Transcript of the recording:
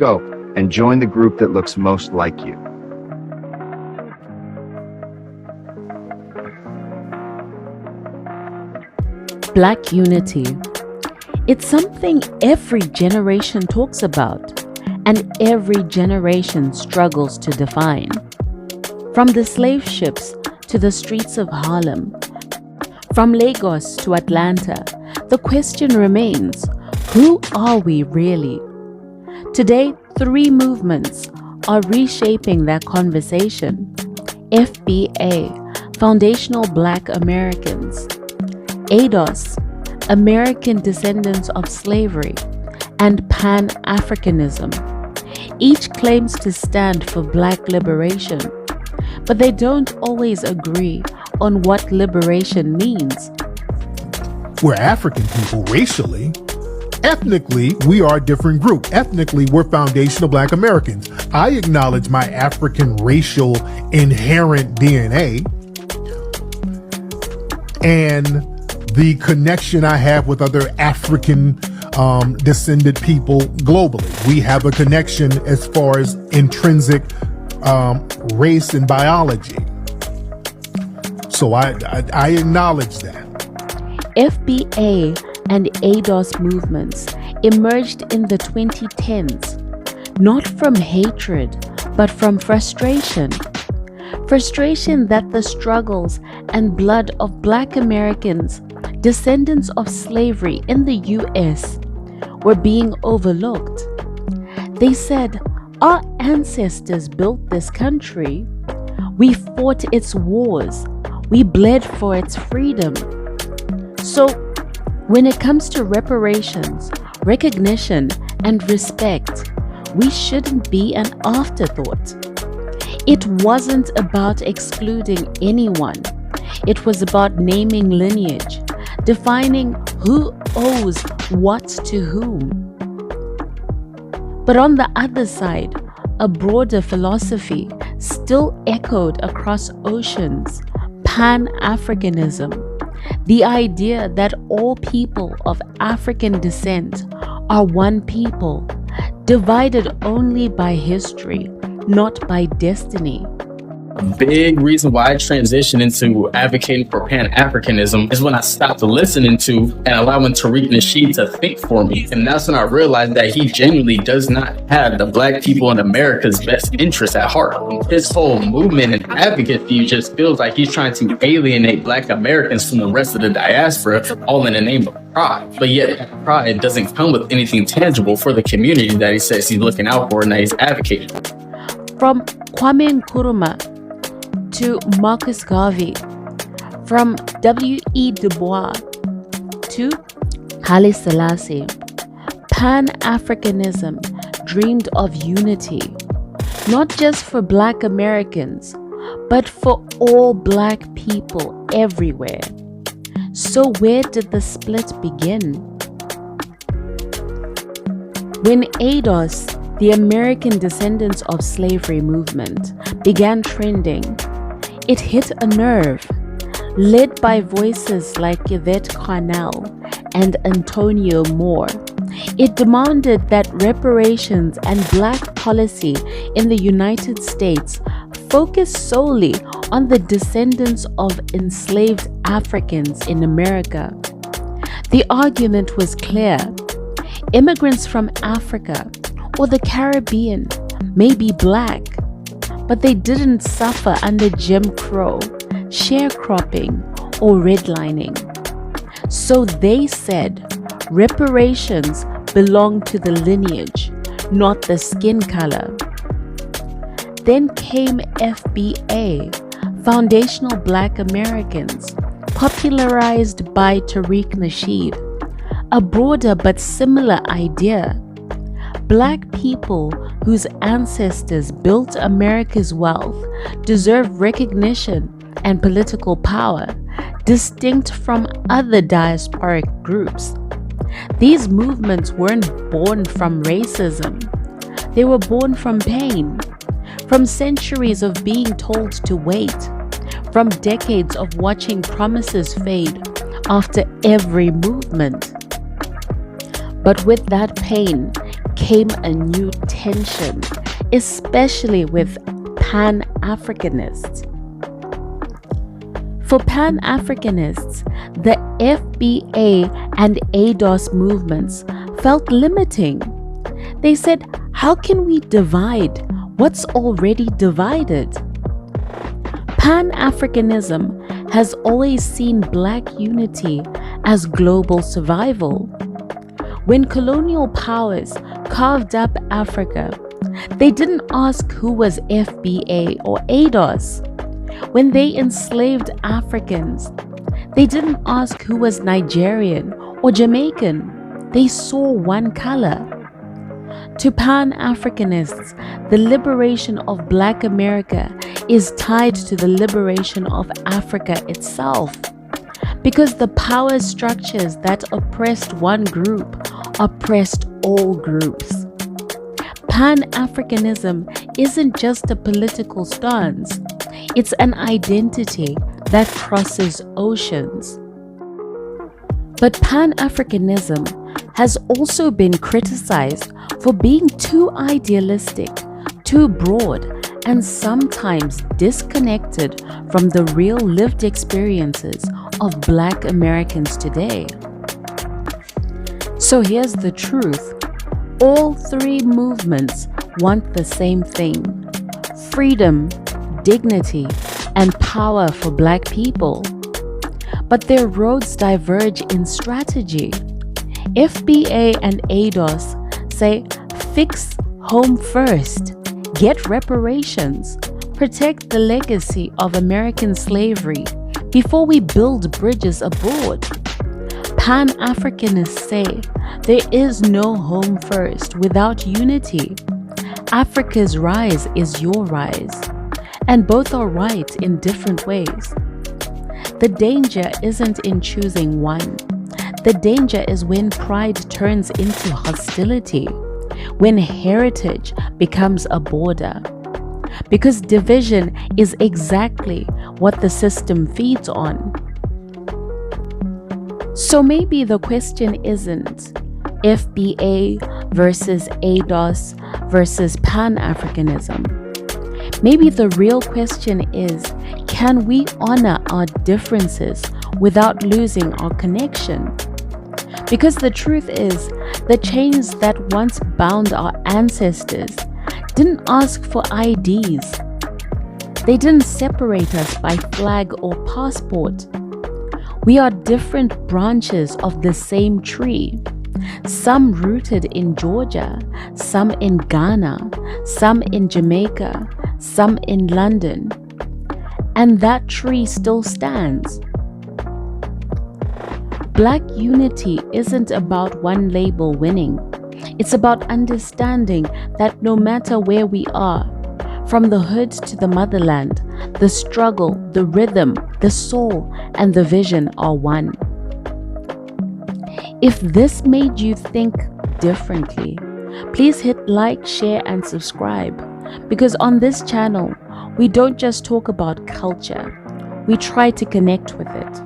Go and join the group that looks most like you. Black unity. It's something every generation talks about and every generation struggles to define. From the slave ships to the streets of Harlem, from Lagos to Atlanta, the question remains, who are we really? Today, 3 movements are reshaping that conversation. FBA, Foundational Black Americans; ADOS, American Descendants of Slavery; and Pan-Africanism. Each claims to stand for Black liberation, but they don't always agree on what liberation means. We're African people racially. Ethnically, we are a different group. Ethnically, we're foundational Black Americans. I acknowledge my African racial inherent DNA and the connection I have with other African descended people globally. We have a connection as far as intrinsic race and biology. So I acknowledge that. FBA and ADOS movements emerged in the 2010s, not from hatred, but from frustration. Frustration that the struggles and blood of Black Americans, descendants of slavery in the US, were being overlooked. They said, our ancestors built this country. We fought its wars. We bled for its freedom. So, when it comes to reparations, recognition, and respect, we shouldn't be an afterthought. It wasn't about excluding anyone. It was about naming lineage, defining who owes what to whom. But on the other side, a broader philosophy still echoed across oceans: Pan-Africanism. The idea that all people of African descent are one people, divided only by history, not by destiny. A big reason why I transitioned into advocating for Pan-Africanism is when I stopped listening to and allowing Tariq Nasheed to think for me. And that's when I realized that he genuinely does not have the Black people in America's best interests at heart. His whole movement and advocacy just feels like he's trying to alienate Black Americans from the rest of the diaspora, all in the name of pride. But yet, pride doesn't come with anything tangible for the community that he says he's looking out for and that he's advocating. From Kwame Nkrumah to Marcus Garvey, from W.E. Du Bois to Haile Selassie, Pan-Africanism dreamed of unity, not just for Black Americans, but for all Black people everywhere. So where did the split begin? When ADOS, the American Descendants of Slavery movement, began trending, it hit a nerve. Led by voices like Yvette Carnell and Antonio Moore, it demanded that reparations and Black policy in the United States focus solely on the descendants of enslaved Africans in America. The argument was clear. Immigrants from Africa or the Caribbean may be Black, but they didn't suffer under Jim Crow, sharecropping, or redlining. So they said reparations belong to the lineage, not the skin color. Then came FBA, Foundational Black Americans, popularized by Tariq Nasheed. A broader but similar idea. Black people whose ancestors built America's wealth deserve recognition and political power, distinct from other diasporic groups. These movements weren't born from racism. They were born from pain, from centuries of being told to wait, from decades of watching promises fade after every movement. But with that pain came a new tension, especially with Pan-Africanists. For Pan-Africanists, the FBA and ADOS movements felt limiting. They said, how can we divide what's already divided? Pan-Africanism has always seen Black unity as global survival. When colonial powers carved up Africa, they didn't ask who was FBA or ADOS. When they enslaved Africans, they didn't ask who was Nigerian or Jamaican. They saw one color. To Pan-Africanists, the liberation of Black America is tied to the liberation of Africa itself, because the power structures that oppressed one group oppressed all groups. Pan-Africanism isn't just a political stance, it's an identity that crosses oceans. But Pan-Africanism has also been criticized for being too idealistic, too broad, and sometimes disconnected from the real lived experiences of Black Americans today. So here's the truth. All three movements want the same thing: freedom, dignity, and power for Black people. But their roads diverge in strategy. FBA and ADOS say, fix home first, get reparations, protect the legacy of American slavery before we build bridges abroad. Pan-Africanists say there is no home first without unity. Africa's rise is your rise, and both are right in different ways. The danger isn't in choosing one. The danger is when pride turns into hostility, when heritage becomes a border. Because division is exactly what the system feeds on. So maybe the question isn't FBA versus ADOS versus Pan-Africanism. Maybe the real question is, can we honor our differences without losing our connection? Because the truth is, the chains that once bound our ancestors didn't ask for IDs. They didn't separate us by flag or passport. We are different branches of the same tree. Some rooted in Georgia, some in Ghana, some in Jamaica, some in London. And that tree still stands. Black unity isn't about one label winning. It's about understanding that no matter where we are, from the hood to the motherland, the struggle, the rhythm, the soul, and the vision are one. If this made you think differently, please hit like, share, and subscribe, because on this channel, we don't just talk about culture, we try to connect with it.